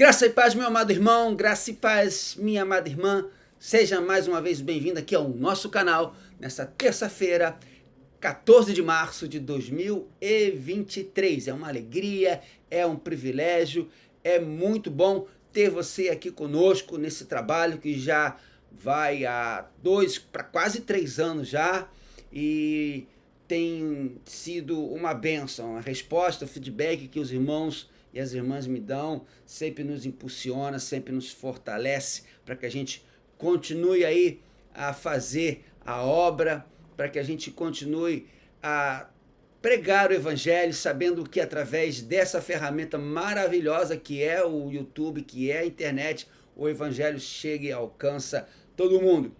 Graça e paz, meu amado irmão, graça e paz, minha amada irmã. Seja mais uma vez bem-vindo aqui ao nosso canal, nessa terça-feira, 14 de março de 2023. É uma alegria, é um privilégio, é muito bom ter você aqui conosco nesse trabalho que já vai há 2 para quase 3 anos já e tem sido uma bênção. A resposta, o feedback que os irmãos e as irmãs me dão sempre nos impulsiona, sempre nos fortalece para que a gente continue aí a fazer a obra, para que a gente continue a pregar o evangelho, sabendo que através dessa ferramenta maravilhosa que é o YouTube, que é a internet, o evangelho chega e alcança todo mundo.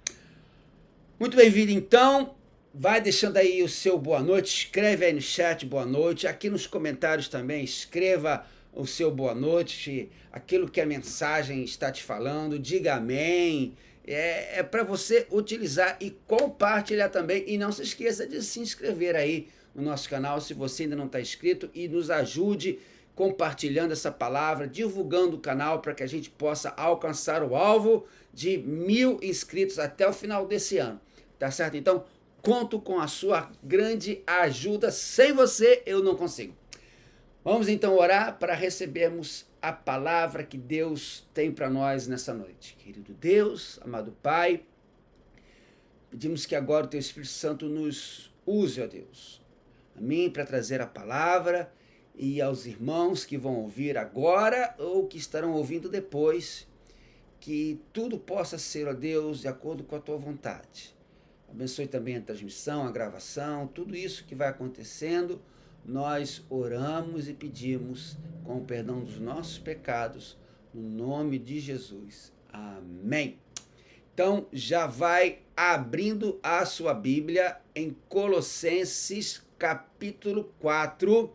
Muito bem-vindo então. Vai deixando aí o seu boa noite, escreve aí no chat boa noite, aqui nos comentários também escreva o seu boa noite, aquilo que a mensagem está te falando, diga amém. É para você utilizar e compartilhar também. E não se esqueça de se inscrever aí no nosso canal se você ainda não está inscrito e nos ajude compartilhando essa palavra, divulgando o canal para que a gente possa alcançar o alvo de 1000 inscritos até o final desse ano. Tá certo? Então, conto com a sua grande ajuda. Sem você, eu não consigo. Vamos então orar para recebermos a palavra que Deus tem para nós nessa noite. Querido Deus, amado Pai, pedimos que agora o Teu Espírito Santo nos use, ó Deus, a mim para trazer a palavra e aos irmãos que vão ouvir agora ou que estarão ouvindo depois, que tudo possa ser, ó Deus, de acordo com a Tua vontade. Abençoe também a transmissão, a gravação, tudo isso que vai acontecendo. Nós oramos e pedimos com o perdão dos nossos pecados, no nome de Jesus. Amém. Então, já vai abrindo a sua Bíblia em Colossenses capítulo 4.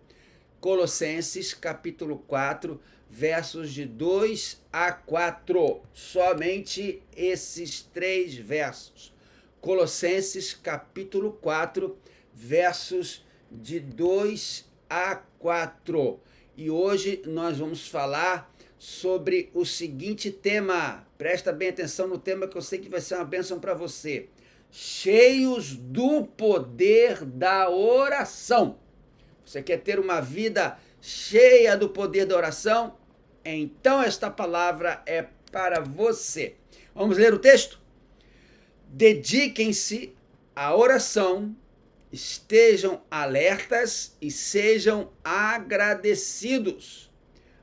Colossenses capítulo 4, versos de 2 a 4. Somente esses 3 versos. Colossenses capítulo 4, versos de 2 a 4. E hoje nós vamos falar sobre o seguinte tema. Presta bem atenção no tema que eu sei que vai ser uma bênção para você. Cheios do poder da oração. Você quer ter uma vida cheia do poder da oração? Então esta palavra é para você. Vamos ler o texto? Dediquem-se à oração, estejam alertas e sejam agradecidos.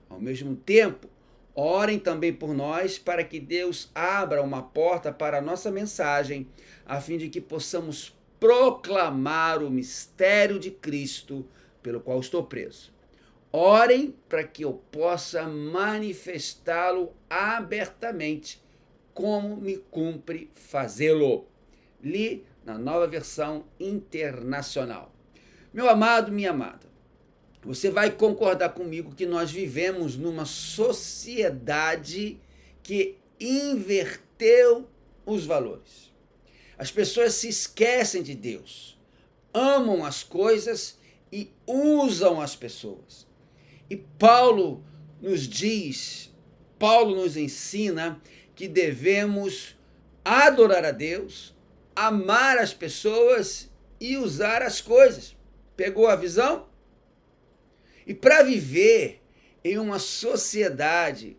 Ao mesmo tempo, orem também por nós para que Deus abra uma porta para a nossa mensagem, a fim de que possamos proclamar o mistério de Cristo, pelo qual estou preso. Orem para que eu possa manifestá-lo abertamente, como me cumpre fazê-lo. Li na Nova Versão Internacional. Meu amado, minha amada, você vai concordar comigo que nós vivemos numa sociedade que inverteu os valores. As pessoas se esquecem de Deus, amam as coisas e usam as pessoas. E Paulo nos ensina que devemos adorar a Deus, amar as pessoas e usar as coisas. Pegou a visão? E para viver em uma sociedade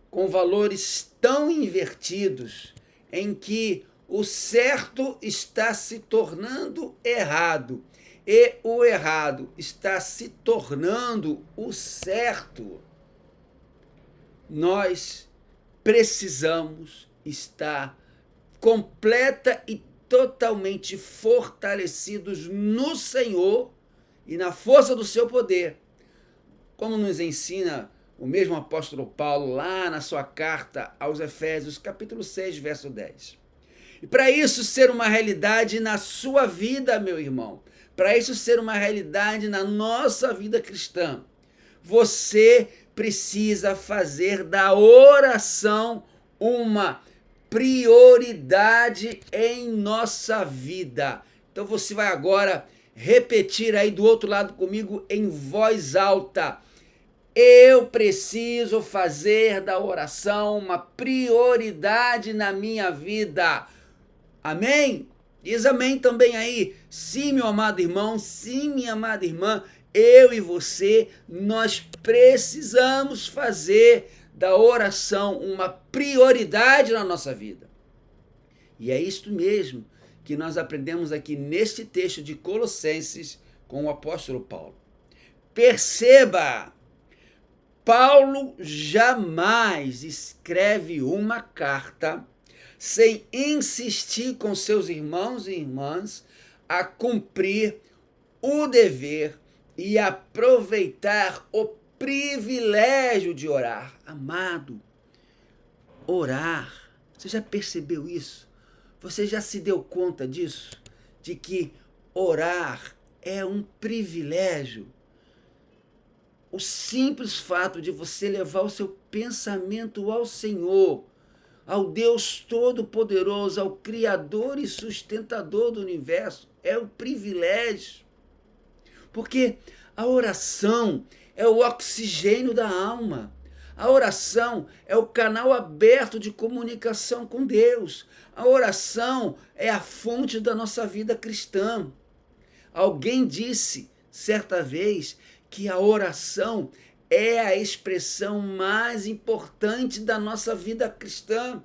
com valores tão invertidos, em que o certo está se tornando errado e o errado está se tornando o certo, nós precisamos estar completa e totalmente fortalecidos no Senhor e na força do seu poder, como nos ensina o mesmo apóstolo Paulo lá na sua carta aos Efésios, capítulo 6, verso 10. E para isso ser uma realidade na sua vida, meu irmão, para isso ser uma realidade na nossa vida cristã, você precisa fazer da oração uma prioridade em nossa vida. Então você vai agora repetir aí do outro lado comigo em voz alta. Eu preciso fazer da oração uma prioridade na minha vida. Amém? Diz amém também aí. Sim, meu amado irmão, sim, minha amada irmã, eu e você, nós precisamos fazer da oração uma prioridade na nossa vida. E é isto mesmo que nós aprendemos aqui neste texto de Colossenses com o apóstolo Paulo. Perceba, Paulo jamais escreve uma carta sem insistir com seus irmãos e irmãs a cumprir o dever e aproveitar o privilégio de orar. Amado, orar, você já percebeu isso? Você já se deu conta disso? De que orar é um privilégio? O simples fato de você levar o seu pensamento ao Senhor, ao Deus Todo-Poderoso, ao Criador e Sustentador do Universo, é um privilégio. Porque a oração é o oxigênio da alma. A oração é o canal aberto de comunicação com Deus. A oração é a fonte da nossa vida cristã. Alguém disse, certa vez, que a oração é a expressão mais importante da nossa vida cristã.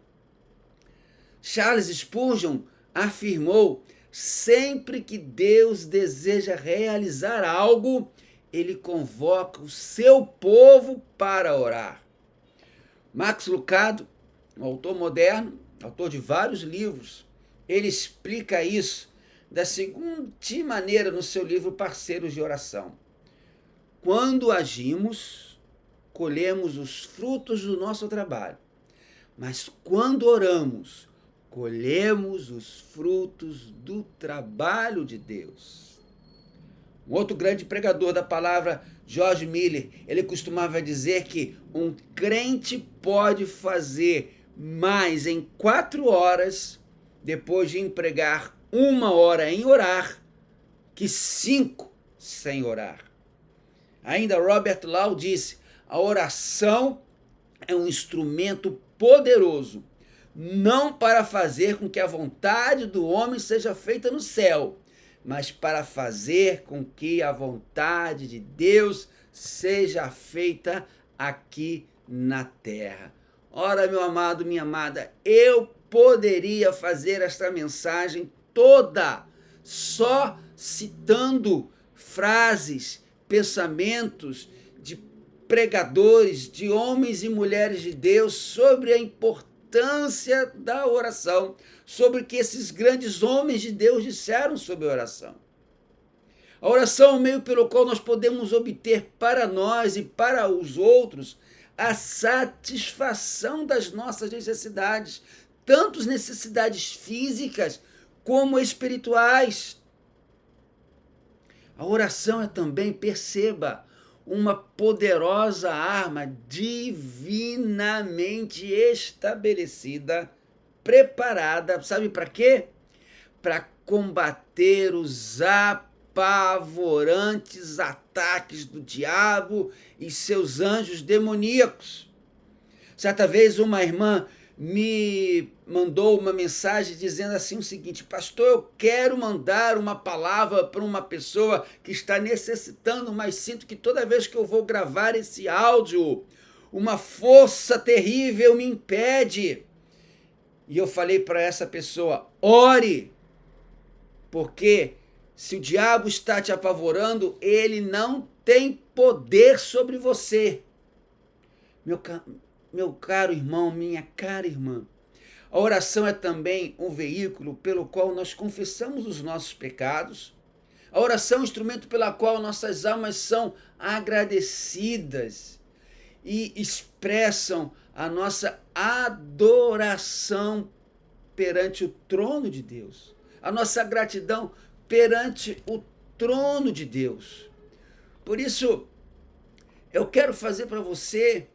Charles Spurgeon afirmou: sempre que Deus deseja realizar algo, ele convoca o seu povo para orar. Max Lucado, um autor moderno, autor de vários livros, ele explica isso da seguinte maneira no seu livro Parceiros de Oração. Quando agimos, colhemos os frutos do nosso trabalho, mas quando oramos, colhemos os frutos do trabalho de Deus. Um outro grande pregador da palavra, George Miller, ele costumava dizer que um crente pode fazer mais em 4 horas, depois de empregar 1 hora em orar, que 5 sem orar. Ainda Robert Law disse: a oração é um instrumento poderoso, não para fazer com que a vontade do homem seja feita no céu, mas para fazer com que a vontade de Deus seja feita aqui na terra. Ora, meu amado, minha amada, eu poderia fazer esta mensagem toda só citando frases, pensamentos de pregadores, de homens e mulheres de Deus sobre a importância da oração, sobre o que esses grandes homens de Deus disseram sobre a oração. A oração é o meio pelo qual nós podemos obter para nós e para os outros a satisfação das nossas necessidades, tanto necessidades físicas como espirituais. A oração é também, perceba, uma poderosa arma divinamente estabelecida, preparada, sabe para quê? Para combater os apavorantes ataques do diabo e seus anjos demoníacos. Certa vez uma irmã me mandou uma mensagem dizendo assim o seguinte: pastor, eu quero mandar uma palavra para uma pessoa que está necessitando, mas sinto que toda vez que eu vou gravar esse áudio, uma força terrível me impede. E eu falei para essa pessoa: ore, porque se o diabo está te apavorando, ele não tem poder sobre você. Meu caro irmão, minha cara irmã, a oração é também um veículo pelo qual nós confessamos os nossos pecados. A oração é um instrumento pelo qual nossas almas são agradecidas e expressam a nossa adoração perante o trono de Deus, a nossa gratidão perante o trono de Deus. Por isso, eu quero fazer para você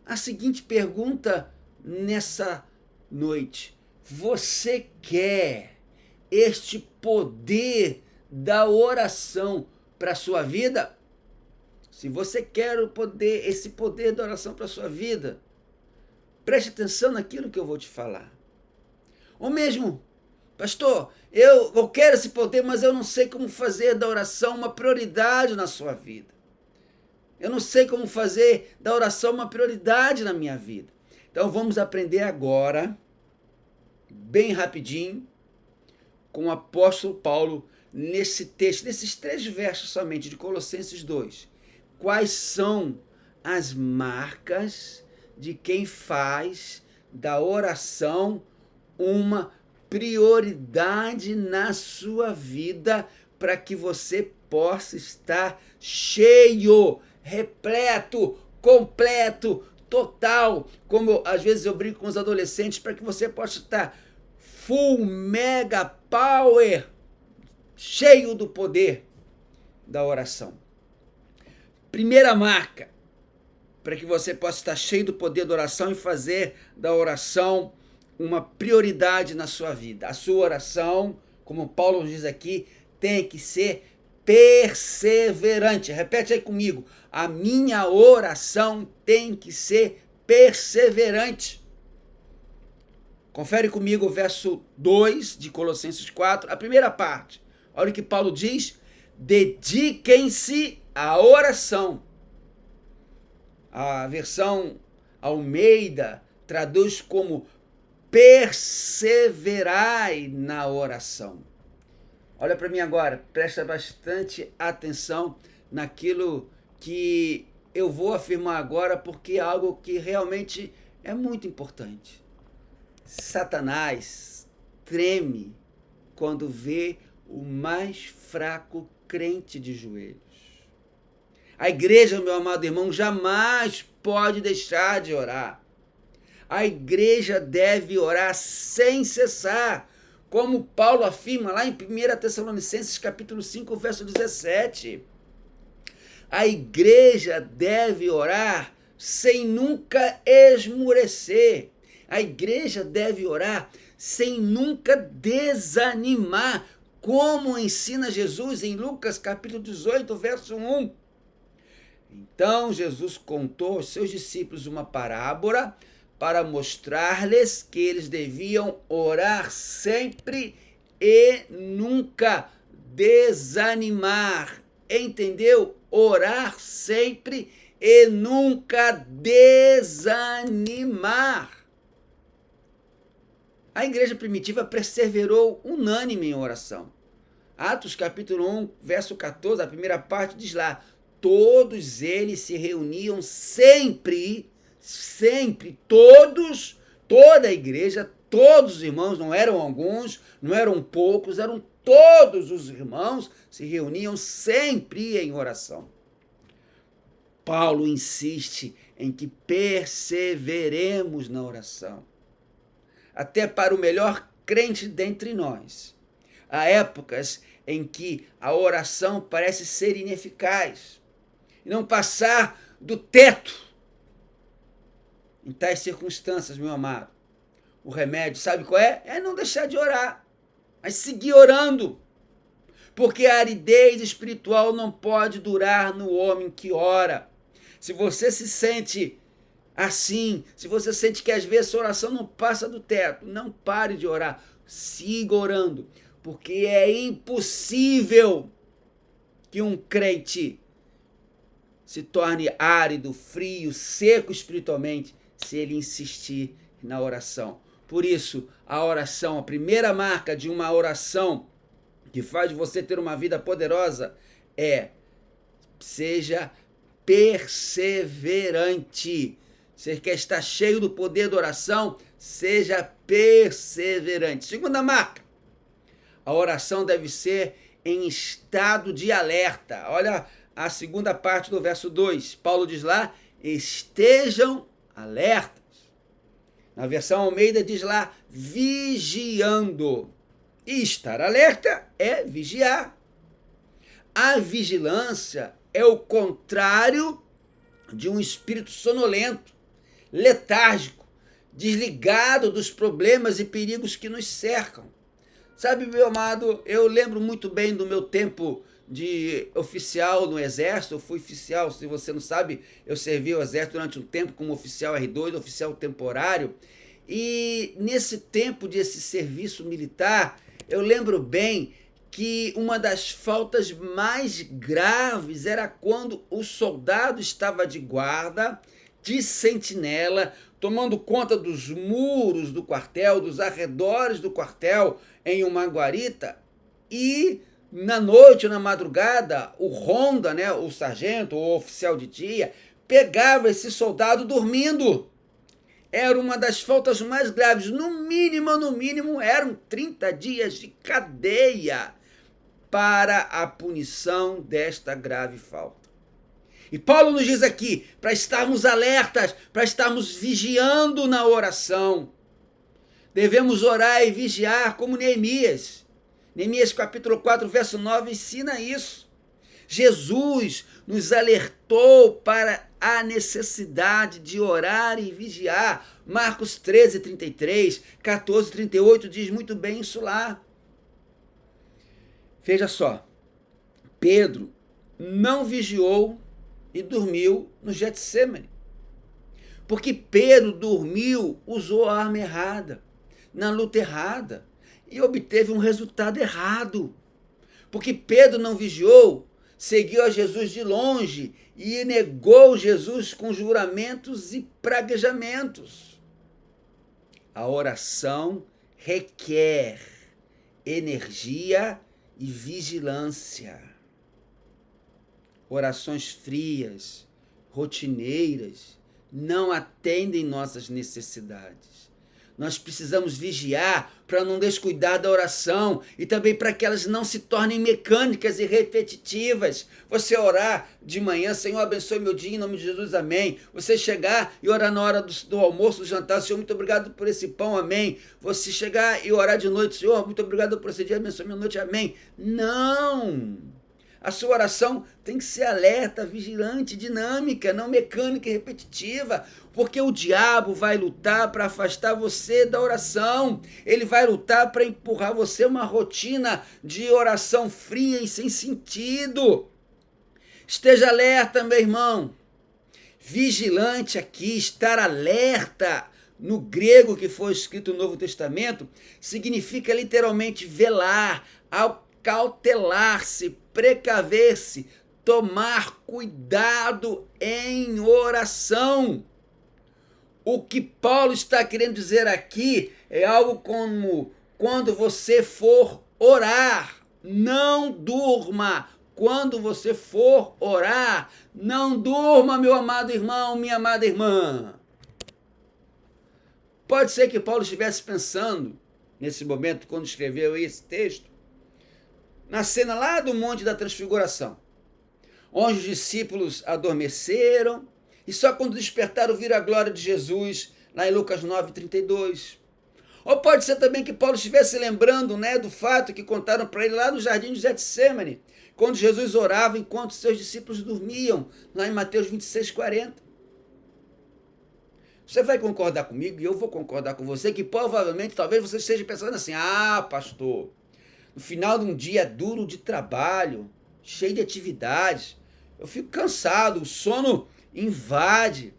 a seguinte pergunta nessa noite: você quer este poder da oração para a sua vida? Se você quer esse poder da oração para a sua vida, preste atenção naquilo que eu vou te falar. Ou mesmo, pastor, eu quero esse poder, mas eu não sei como fazer da oração uma prioridade na sua vida. Eu não sei como fazer da oração uma prioridade na minha vida. Então vamos aprender agora, bem rapidinho, com o apóstolo Paulo, nesse texto, nesses 3 versos somente de Colossenses 2. Quais são as marcas de quem faz da oração uma prioridade na sua vida para que você possa estar cheio, repleto, completo, total, como às vezes eu brinco com os adolescentes, para que você possa estar full, mega power, cheio do poder da oração. Primeira marca, para que você possa estar cheio do poder da oração e fazer da oração uma prioridade na sua vida. A sua oração, como Paulo diz aqui, tem que ser perseverante. Repete aí comigo. A minha oração tem que ser perseverante. Confere comigo o verso 2 de Colossenses 4, a primeira parte. Olha o que Paulo diz. Dediquem-se à oração. A versão Almeida traduz como perseverai na oração. Olha para mim agora, presta bastante atenção naquilo que eu vou afirmar agora, porque é algo que realmente é muito importante. Satanás treme quando vê o mais fraco crente de joelhos. A igreja, meu amado irmão, jamais pode deixar de orar. A igreja deve orar sem cessar, como Paulo afirma lá em 1 Tessalonicenses capítulo 5, verso 17. A igreja deve orar sem nunca esmorecer. A igreja deve orar sem nunca desanimar, como ensina Jesus em Lucas capítulo 18, verso 1. Então Jesus contou aos seus discípulos uma parábola para mostrar-lhes que eles deviam orar sempre e nunca desanimar. Entendeu? Orar sempre e nunca desanimar. A igreja primitiva perseverou unânime em oração. Atos capítulo 1, verso 14, a primeira parte diz lá: todos eles se reuniam sempre, todos, toda a igreja, todos os irmãos, não eram alguns, não eram poucos, eram todos os irmãos, se reuniam sempre em oração. Paulo insiste em que perseveremos na oração, até para o melhor crente dentre nós. Há épocas em que a oração parece ser ineficaz e não passar do teto. Em tais circunstâncias, meu amado, o remédio, sabe qual é? É não deixar de orar, mas seguir orando. Porque a aridez espiritual não pode durar no homem que ora. Se você se sente assim, se você sente que às vezes a oração não passa do teto, não pare de orar, siga orando. Porque é impossível que um crente se torne árido, frio, seco espiritualmente, se ele insistir na oração. Por isso, a oração, a primeira marca de uma oração que faz você ter uma vida poderosa é: seja perseverante. Você quer estar cheio do poder da oração? Seja perseverante. Segunda marca: a oração deve ser em estado de alerta. Olha a segunda parte do verso 2. Paulo diz lá: estejam alertas. Na versão Almeida diz lá: vigiando. E estar alerta é vigiar. A vigilância é o contrário de um espírito sonolento, letárgico, desligado dos problemas e perigos que nos cercam. Sabe, meu amado, eu lembro muito bem do meu tempo de oficial no Exército. Eu fui oficial, se você não sabe, eu servi o Exército durante um tempo como oficial R2, oficial temporário. E nesse tempo desse serviço militar, eu lembro bem que uma das faltas mais graves era quando o soldado estava de guarda, de sentinela, tomando conta dos muros do quartel, dos arredores do quartel em uma guarita, e na noite ou na madrugada, o ronda, né, o sargento ou oficial de dia, pegava esse soldado dormindo. Era uma das faltas mais graves. No mínimo, eram 30 dias de cadeia para a punição desta grave falta. E Paulo nos diz aqui, para estarmos alertas, para estarmos vigiando na oração. Devemos orar e vigiar como Neemias. Neemias capítulo 4, verso 9 ensina isso. Jesus nos alertou para a necessidade de orar e vigiar. Marcos 13, 33, 14, 38 diz muito bem isso lá. Veja só, Pedro não vigiou e dormiu no Getsêmani. Porque Pedro dormiu, usou a arma errada, na luta errada, e obteve um resultado errado. Porque Pedro não vigiou, seguiu a Jesus de longe e negou Jesus com juramentos e praguejamentos. A oração requer energia e vigilância. Orações frias, rotineiras, não atendem nossas necessidades. Nós precisamos vigiar para não descuidar da oração e também para que elas não se tornem mecânicas e repetitivas. Você orar de manhã, Senhor, abençoe meu dia, em nome de Jesus, amém. Você chegar e orar na hora do almoço, do jantar, Senhor, muito obrigado por esse pão, amém. Você chegar e orar de noite, Senhor, muito obrigado por esse dia, abençoe minha noite, amém. Não! A sua oração tem que ser alerta, vigilante, dinâmica, não mecânica e repetitiva, porque o diabo vai lutar para afastar você da oração. Ele vai lutar para empurrar você uma rotina de oração fria e sem sentido. Esteja alerta, meu irmão. Vigilante aqui, estar alerta, no grego que foi escrito no Novo Testamento, significa literalmente velar, cautelar-se, precaver-se, tomar cuidado em oração. O que Paulo está querendo dizer aqui é algo como: quando você for orar, não durma. Quando você for orar, não durma, meu amado irmão, minha amada irmã. Pode ser que Paulo estivesse pensando, nesse momento, quando escreveu esse texto, na cena lá do Monte da Transfiguração, onde os discípulos adormeceram e só quando despertaram viram a glória de Jesus, lá em Lucas 9, 32. Ou pode ser também que Paulo estivesse lembrando, do fato que contaram para ele lá no jardim de Getsêmani, quando Jesus orava enquanto seus discípulos dormiam, lá em Mateus 26, 40. Você vai concordar comigo e eu vou concordar com você que provavelmente, talvez você esteja pensando assim: pastor, no final de um dia duro de trabalho, cheio de atividades, eu fico cansado, o sono invade,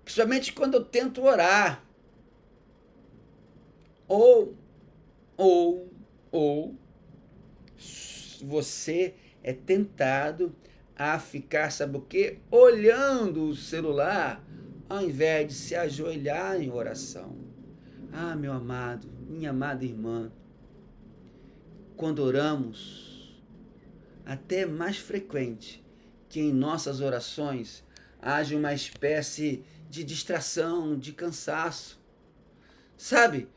principalmente quando eu tento orar. Ou você é tentado a ficar, sabe o quê? Olhando o celular, ao invés de se ajoelhar em oração. Meu amado, minha amada irmã, quando oramos, até é mais frequente que em nossas orações haja uma espécie de distração, de cansaço. Sabe,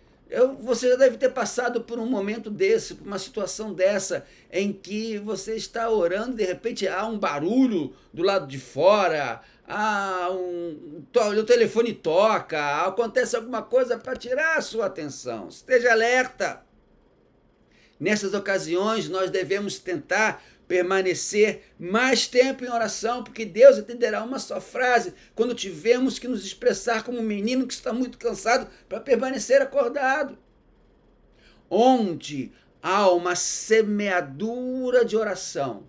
você já deve ter passado por um momento desse, por uma situação dessa, em que você está orando e de repente há um barulho do lado de fora, o telefone toca, acontece alguma coisa para tirar a sua atenção. Esteja alerta. Nessas ocasiões, nós devemos tentar permanecer mais tempo em oração, porque Deus atenderá uma só frase quando tivermos que nos expressar como um menino que está muito cansado para permanecer acordado. Onde há uma semeadura de oração,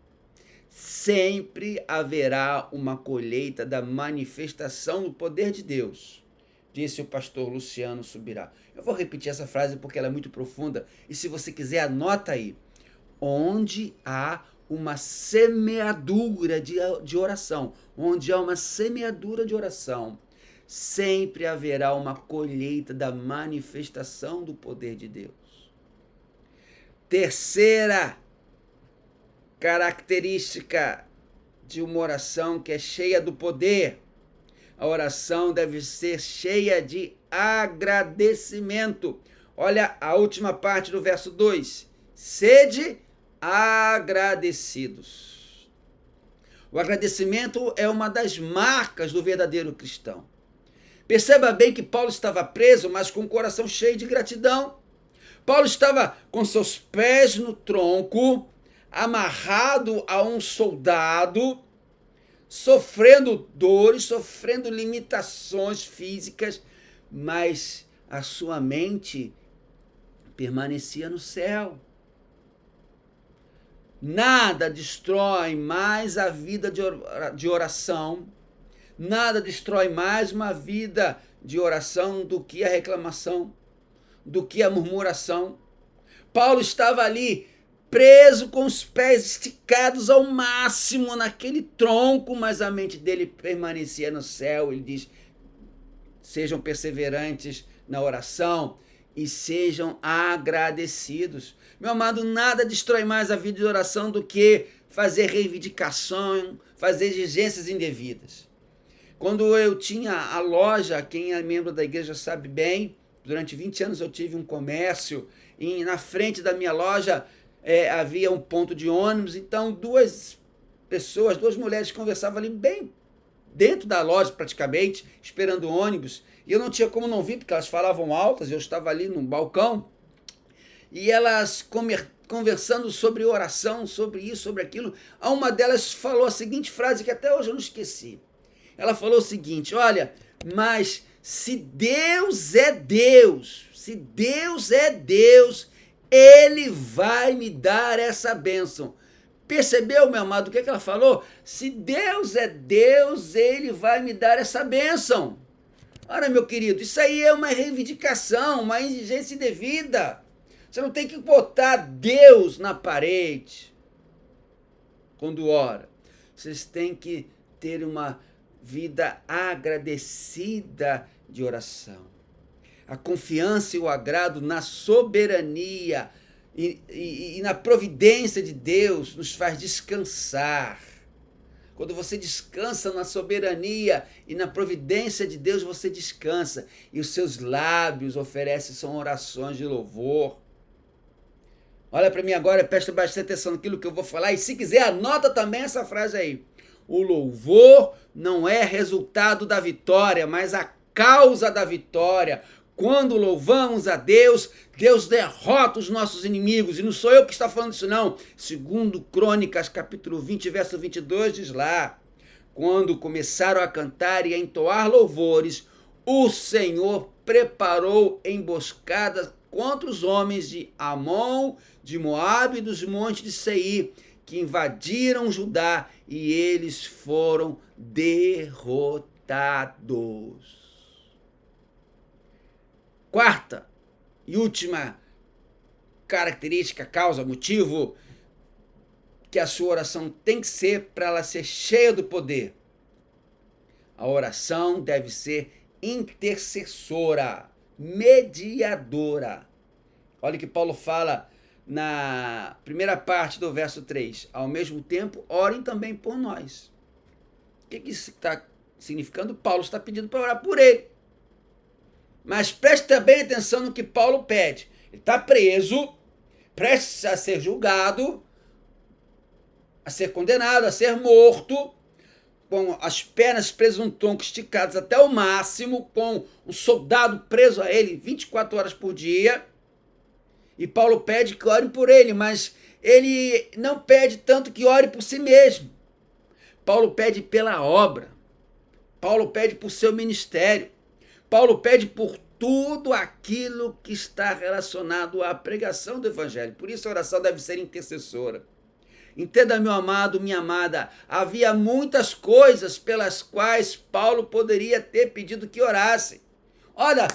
sempre haverá uma colheita da manifestação do poder de Deus, disse o pastor Luciano Subirá. Eu vou repetir essa frase porque ela é muito profunda, e se você quiser, anota aí. Onde há uma semeadura de oração, onde há uma semeadura de oração, sempre haverá uma colheita da manifestação do poder de Deus. Terceira característica de uma oração que é cheia do poder: a oração deve ser cheia de agradecimento. Olha a última parte do verso 2. Sede agradecidos. O agradecimento é uma das marcas do verdadeiro cristão. Perceba bem que Paulo estava preso, mas com o coração cheio de gratidão. Paulo estava com seus pés no tronco, amarrado a um soldado, sofrendo dores, sofrendo limitações físicas, mas a sua mente permanecia no céu. Nada destrói mais a vida de oração, nada destrói mais uma vida de oração do que a reclamação, do que a murmuração. Paulo estava ali preso com os pés esticados ao máximo naquele tronco, mas a mente dele permanecia no céu. Ele diz: sejam perseverantes na oração e sejam agradecidos. Meu amado, nada destrói mais a vida de oração do que fazer reivindicação, fazer exigências indevidas. Quando eu tinha a loja, quem é membro da igreja sabe bem, durante 20 anos eu tive um comércio e na frente da minha loja havia um ponto de ônibus, então duas mulheres conversavam ali bem dentro da loja praticamente, esperando o ônibus, e eu não tinha como não vir, porque elas falavam altas, eu estava ali no balcão, e elas conversando sobre oração, sobre isso, sobre aquilo. Uma delas falou a seguinte frase que até hoje eu não esqueci. Ela falou o seguinte: olha, mas se Deus é Deus, Ele vai me dar essa bênção. Percebeu, meu amado, o que ela falou? Se Deus é Deus, Ele vai me dar essa bênção. Ora, meu querido, isso aí é uma reivindicação, uma exigência indevida. Você não tem que botar Deus na parede quando ora. Vocês têm que ter uma vida agradecida de oração. A confiança e o agrado na soberania e na providência de Deus nos faz descansar. Quando você descansa na soberania e na providência de Deus, você descansa. E os seus lábios são orações de louvor. Olha para mim agora, presta bastante atenção naquilo que eu vou falar. E se quiser, anota também essa frase aí. O louvor não é resultado da vitória, mas a causa da vitória. Quando louvamos a Deus, Deus derrota os nossos inimigos. E não sou eu que está falando isso não. Segundo Crônicas, capítulo 20, verso 22, diz lá: quando começaram a cantar e a entoar louvores, o Senhor preparou emboscadas contra os homens de Amon, de Moabe e dos montes de Seir, que invadiram Judá, e eles foram derrotados. Quarta e última característica, causa, motivo que a sua oração tem que ser para ela ser cheia do poder. A oração deve ser intercessora, mediadora. Olha o que Paulo fala na primeira parte do verso 3. Ao mesmo tempo, orem também por nós. O que isso está significando? Paulo está pedindo para orar por ele. Mas preste também atenção no que Paulo pede. Ele está preso, prestes a ser julgado, a ser condenado, a ser morto, com as pernas presas num tronco, esticadas até o máximo, com um soldado preso a ele 24 horas por dia. E Paulo pede que ore por ele, mas ele não pede tanto que ore por si mesmo. Paulo pede pela obra. Paulo pede por seu ministério. Paulo pede por tudo aquilo que está relacionado à pregação do evangelho. Por isso a oração deve ser intercessora. Entenda, meu amado, minha amada, havia muitas coisas pelas quais Paulo poderia ter pedido que orassem. Olha,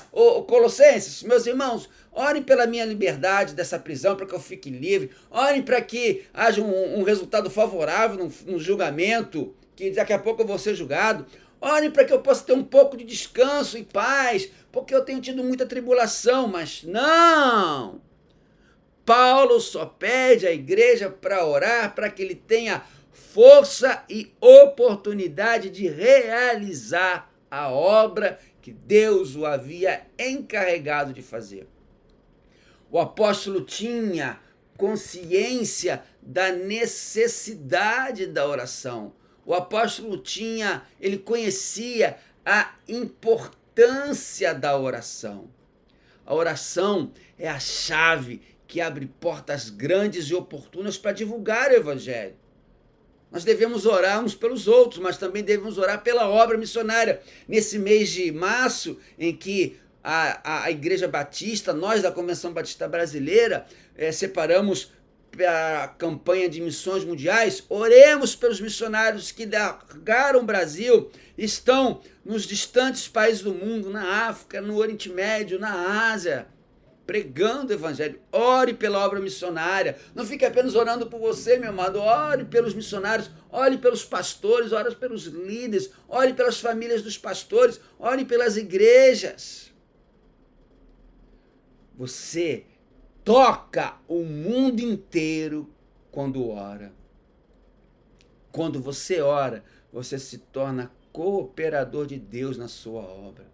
Colossenses, meus irmãos, orem pela minha liberdade dessa prisão, para que eu fique livre. Orem para que haja um resultado favorável no julgamento, que daqui a pouco eu vou ser julgado. Orem para que eu possa ter um pouco de descanso e paz, porque eu tenho tido muita tribulação, mas não! Paulo só pede à igreja para orar, para que ele tenha força e oportunidade de realizar a obra que Deus o havia encarregado de fazer. O apóstolo tinha consciência da necessidade da oração. O apóstolo ele conhecia a importância da oração. A oração é a chave que abre portas grandes e oportunas para divulgar o evangelho. Nós devemos orar uns pelos outros, mas também devemos orar pela obra missionária. Nesse mês de março, em que a Igreja Batista, nós da Convenção Batista Brasileira, separamos para a campanha de missões mundiais, oremos pelos missionários que largaram o Brasil, estão nos distantes países do mundo, na África, no Oriente Médio, na Ásia, pregando o evangelho. Ore pela obra missionária. Não fique apenas orando por você, meu amado. Ore pelos missionários, ore pelos pastores, ore pelos líderes, ore pelas famílias dos pastores, ore pelas igrejas. Você toca o mundo inteiro quando ora. Quando você ora, você se torna cooperador de Deus na sua obra.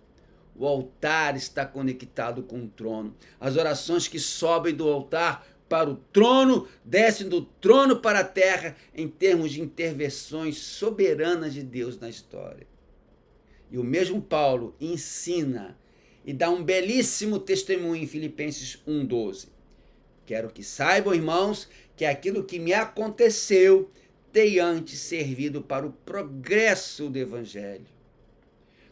O altar está conectado com o trono. As orações que sobem do altar para o trono, descem do trono para a terra, em termos de intervenções soberanas de Deus na história. E o mesmo Paulo ensina e dá um belíssimo testemunho em Filipenses 1:12. Quero que saibam, irmãos, que aquilo que me aconteceu tem antes servido para o progresso do evangelho.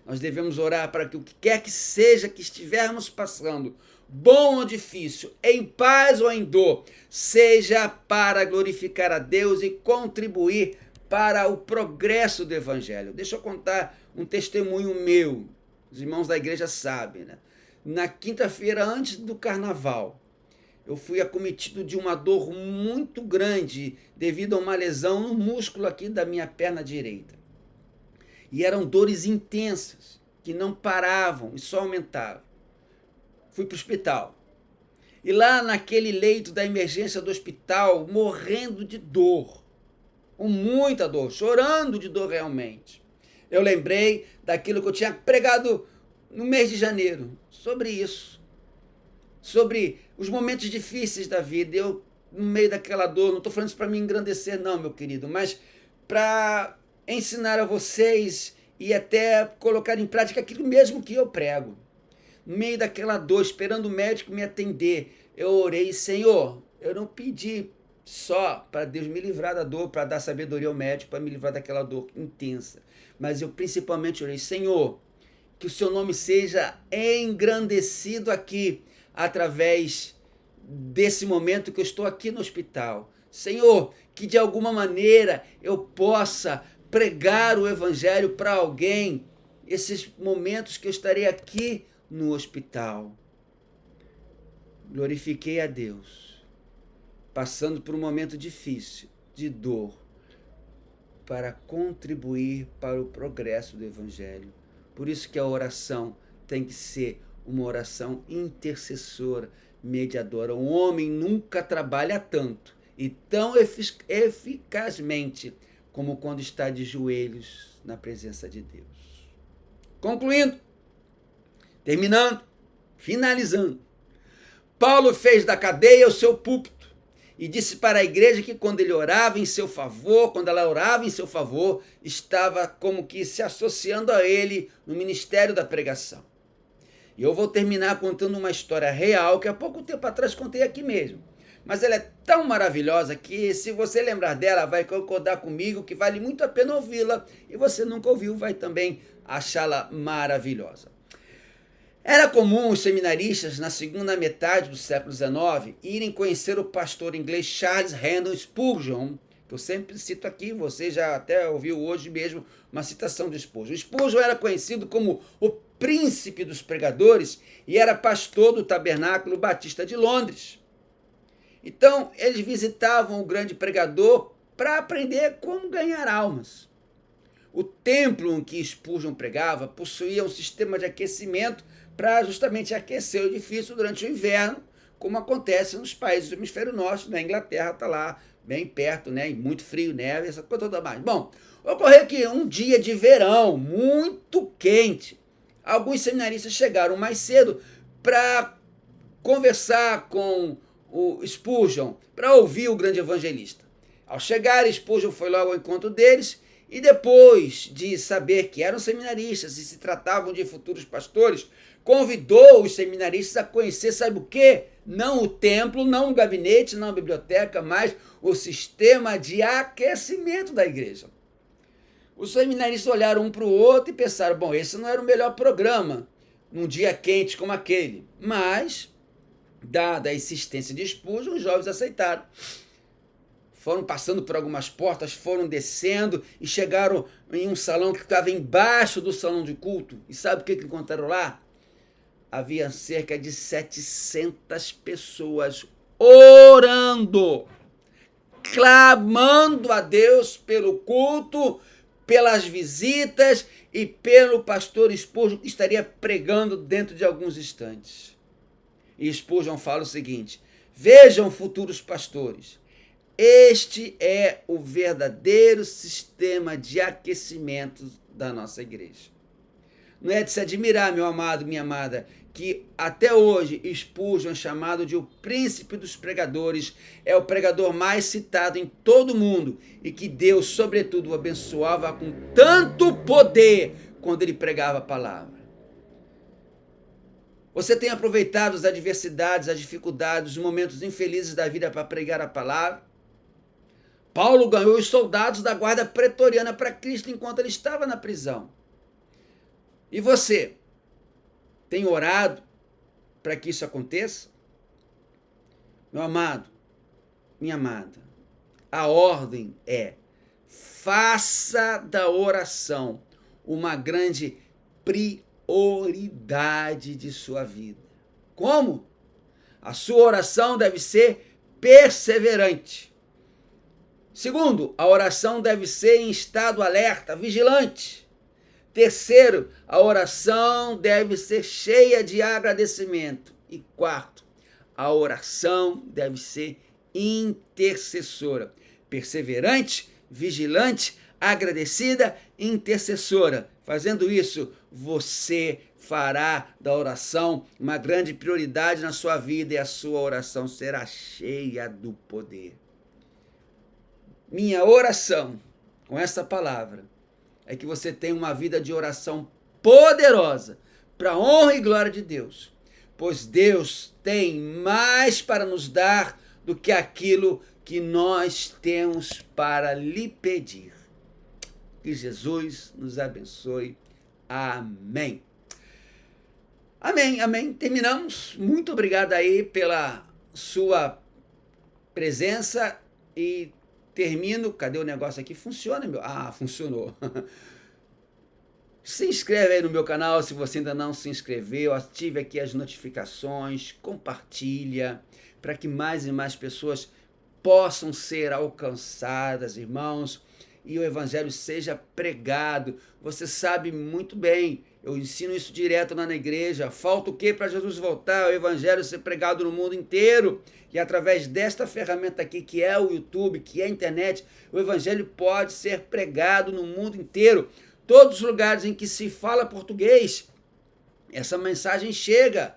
Nós devemos orar para que o que quer que seja que estivermos passando, bom ou difícil, em paz ou em dor, seja para glorificar a Deus e contribuir para o progresso do evangelho. Deixa eu contar um testemunho meu. Os irmãos da igreja sabem, né? Na quinta-feira, antes do carnaval, eu fui acometido de uma dor muito grande devido a uma lesão no músculo aqui da minha perna direita. E eram dores intensas, que não paravam e só aumentavam. Fui para o hospital. E lá naquele leito da emergência do hospital, morrendo de dor, com muita dor, chorando de dor realmente, eu lembrei daquilo que eu tinha pregado no mês de janeiro, sobre isso. Sobre os momentos difíceis da vida. Eu, no meio daquela dor, não estou falando isso para me engrandecer não, meu querido, mas para ensinar a vocês e até colocar em prática aquilo mesmo que eu prego. No meio daquela dor, esperando o médico me atender, eu orei: Senhor, eu não pedi só para Deus me livrar da dor, para dar sabedoria ao médico, para me livrar daquela dor intensa, mas eu principalmente orei: Senhor, que o seu nome seja engrandecido aqui, através desse momento que eu estou aqui no hospital. Senhor, que de alguma maneira eu possa pregar o evangelho para alguém, esses momentos que eu estarei aqui no hospital. Glorifiquei a Deus, passando por um momento difícil, de dor, para contribuir para o progresso do evangelho. Por isso que a oração tem que ser uma oração intercessora, mediadora. Um homem nunca trabalha tanto e tão eficazmente como quando está de joelhos na presença de Deus. Concluindo, terminando, finalizando, Paulo fez da cadeia o seu púlpito e disse para a igreja que quando ele orava em seu favor, quando ela orava em seu favor, estava como que se associando a ele no ministério da pregação. E eu vou terminar contando uma história real que há pouco tempo atrás contei aqui mesmo. Mas ela é tão maravilhosa que, se você lembrar dela, vai concordar comigo que vale muito a pena ouvi-la. E você nunca ouviu, vai também achá-la maravilhosa. Era comum os seminaristas, na segunda metade do século XIX, irem conhecer o pastor inglês Charles Haddon Spurgeon, que eu sempre cito aqui, você já até ouviu hoje mesmo uma citação de Spurgeon. Spurgeon era conhecido como o príncipe dos pregadores e era pastor do Tabernáculo Batista de Londres. Então, eles visitavam o grande pregador para aprender como ganhar almas. O templo em que Spurgeon pregava possuía um sistema de aquecimento para justamente aquecer o edifício durante o inverno, como acontece nos países do hemisfério norte, na Inglaterra está lá bem perto, né, e muito frio, neve, essa coisa toda mais. Bom, ocorreu que um dia de verão muito quente, alguns seminaristas chegaram mais cedo para conversar com o Spurgeon, para ouvir o grande evangelista. Ao chegar, Spurgeon foi logo ao encontro deles e depois de saber que eram seminaristas e se tratavam de futuros pastores, convidou os seminaristas a conhecer, sabe o quê? Não o templo, não o gabinete, não a biblioteca, mas o sistema de aquecimento da igreja. Os seminaristas olharam um para o outro e pensaram, bom, esse não era o melhor programa num dia quente como aquele. Mas, dada a insistência de Spurgeon, os jovens aceitaram. Foram passando por algumas portas, foram descendo e chegaram em um salão que ficava embaixo do salão de culto. E sabe o que encontraram lá? Havia cerca de 700 pessoas orando, clamando a Deus pelo culto, pelas visitas e pelo pastor Spurgeon, que estaria pregando dentro de alguns instantes. E Spurgeon fala o seguinte: vejam, futuros pastores, este é o verdadeiro sistema de aquecimento da nossa igreja. Não é de se admirar, meu amado, minha amada, que até hoje Spurgeon, chamado de o príncipe dos pregadores, é o pregador mais citado em todo o mundo e que Deus, sobretudo, o abençoava com tanto poder quando ele pregava a palavra. Você tem aproveitado as adversidades, as dificuldades, os momentos infelizes da vida para pregar a palavra? Paulo ganhou os soldados da guarda pretoriana para Cristo enquanto ele estava na prisão. E você tem orado para que isso aconteça? Meu amado, minha amada, a ordem é: faça da oração uma grande prioridade de sua vida. Como? A sua oração deve ser perseverante. Segundo, a oração deve ser em estado alerta, vigilante. Terceiro, a oração deve ser cheia de agradecimento. E quarto, a oração deve ser intercessora. Perseverante, vigilante, agradecida, intercessora. Fazendo isso, você fará da oração uma grande prioridade na sua vida e a sua oração será cheia do poder. Minha oração com essa palavra é que você tenha uma vida de oração poderosa para a honra e glória de Deus, pois Deus tem mais para nos dar do que aquilo que nós temos para lhe pedir. Que Jesus nos abençoe. Amém. Amém, amém. Terminamos. Muito obrigado aí pela sua presença e termino. Cadê o negócio aqui? Funciona, meu? Ah, funcionou. Se inscreve aí no meu canal se você ainda não se inscreveu. Ative aqui as notificações. Compartilha para que mais e mais pessoas possam ser alcançadas, irmãos, e o evangelho seja pregado. Você sabe muito bem, eu ensino isso direto lá na igreja. Falta o quê para Jesus voltar? O evangelho ser pregado no mundo inteiro. E através desta ferramenta aqui, que é o YouTube, que é a internet, o evangelho pode ser pregado no mundo inteiro. Todos os lugares em que se fala português, essa mensagem chega.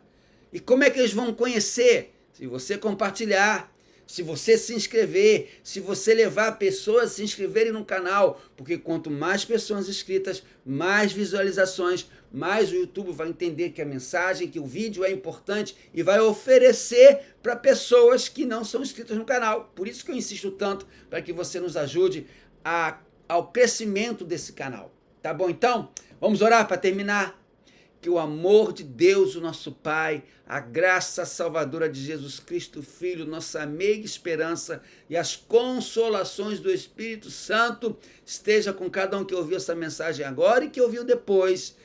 E como é que eles vão conhecer? Se você compartilhar, se você se inscrever, se você levar pessoas a se inscreverem no canal, porque quanto mais pessoas inscritas, mais visualizações, mais o YouTube vai entender que a mensagem, que o vídeo é importante e vai oferecer para pessoas que não são inscritas no canal. Por isso que eu insisto tanto para que você nos ajude ao crescimento desse canal. Tá bom então? Vamos orar para terminar? Que o amor de Deus, o nosso Pai, a graça salvadora de Jesus Cristo, Filho, nossa meiga esperança e as consolações do Espírito Santo esteja com cada um que ouviu essa mensagem agora e que ouviu depois,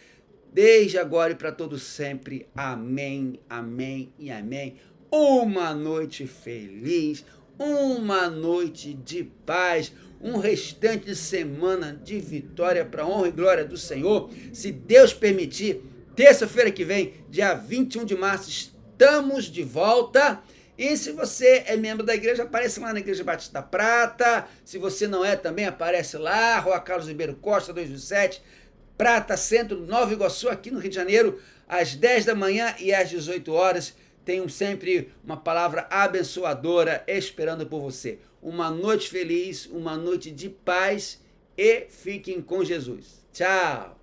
desde agora e para todos sempre. Amém, amém e amém. Uma noite feliz, uma noite de paz, um restante de semana de vitória para a honra e glória do Senhor. Se Deus permitir, terça-feira que vem, dia 21 de março, estamos de volta. E se você é membro da igreja, aparece lá na Igreja Batista da Prata. Se você não é, também aparece lá, Rua Carlos Ribeiro Costa, 217, Prata Centro, Nova Iguaçu, aqui no Rio de Janeiro, às 10 da manhã e às 18 horas. Tenho sempre uma palavra abençoadora esperando por você. Uma noite feliz, uma noite de paz e fiquem com Jesus. Tchau!